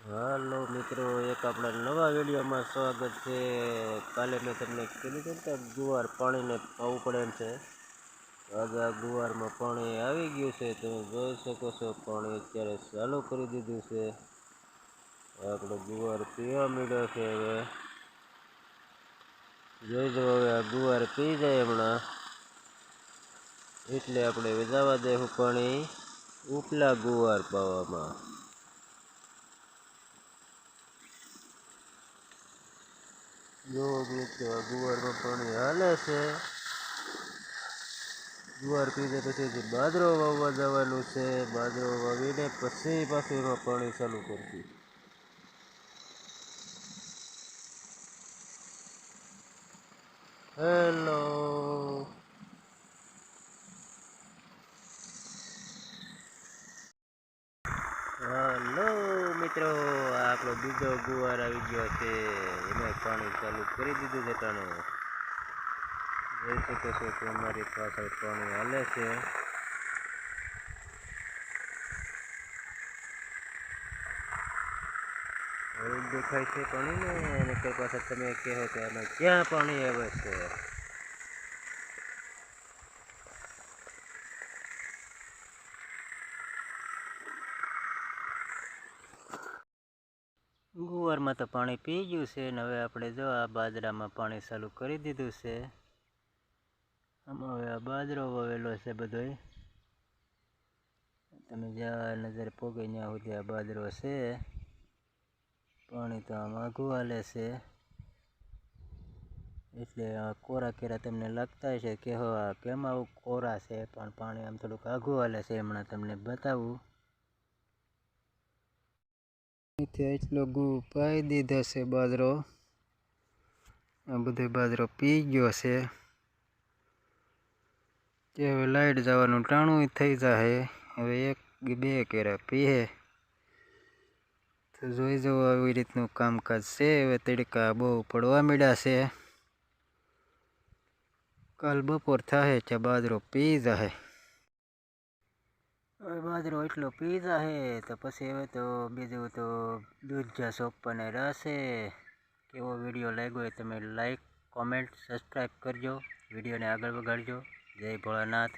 હાલો મિત્રો, એક આપણા નવા વિડીયોમાં સ્વાગત છે। કાલે મેં તમને કીધું હતું કે ગુવાર પાણીને પાવું પડે એમ છે। આજે આ ગુવારમાં પાણી આવી ગયું છે, તમે જોઈ શકો છો। પાણી અત્યારે ચાલુ કરી દીધું છે। આપણો ગુવાર પીવા મળ્યો છે। હવે જોઈ જો, હવે આ ગુવાર પી જાય હમણાં, એટલે આપણે જવા દેવું પાણી ઉપલા ગુવાર પાવામાં। જો મિત્રો, ગુવારમાં પાણી હાલે છે। ગુવાર પી જાય પછી બાજરો વાવવા જવાનું છે। બાજરો વાવીને પછી પાછું એમાં પાણી ચાલુ કરશું। હેલો હાલો મિત્રો, આ આપણો બીજો ગુવાર આવી ગયો છે। એમાં પાણી ચાલુ કરી દીધું છે। ટાણે જોઈ શકો છો કે અમારી પાછળ પાણી હાલે છે। હવે દેખાય છે પાણી ને, અને તે પાછળ તમે કહો કે આમાં ક્યાં પાણી આવે છે। ગુવારમાં તો પાણી પી ગયું છે ને, હવે આપણે જો આ બાજરામાં પાણી ચાલુ કરી દીધું છે। આમાં હવે આ બાજરો વાવેલો છે બધોય, તમે જ્યાં નજર પોગે ત્યાં સુધી આ બાજરો છે। પાણી તો આમ આઘું હાલે છે, એટલે આ કોરા કેરા તમને લાગતા હશે કે હો આ કેમ આવું કોરા છે, પણ પાણી આમ થોડુંક આઘું હાલે છે। હમણાં તમને બતાવું, એટલો ગુ પાઈ દીધો છે બાજરો। આ બધો બાજરો પી ગયો છે, તે હવે લાઈટ જવાનું ટાણું થઈ જાય। હવે એક બે કેરા પીએ તો જોઈ જવો, આવી રીતનું કામકાજ છે। હવે તડકા બહુ પડવા માંડ્યા છે, કાલ બપોર થાય ત્યાં બાજરો પી જાય। હવે બાજરો એટલો પી જાય તો પછી હવે તો બીજું તો દૂધ જા સોંપવાને રહેશે। કેવો વિડીયો લાગ્યો હોય તમે લાઈક, કોમેન્ટ, સબસ્ક્રાઈબ કરજો। વિડીયોને આગળ વગાડજો। જય ભોળાનાથ।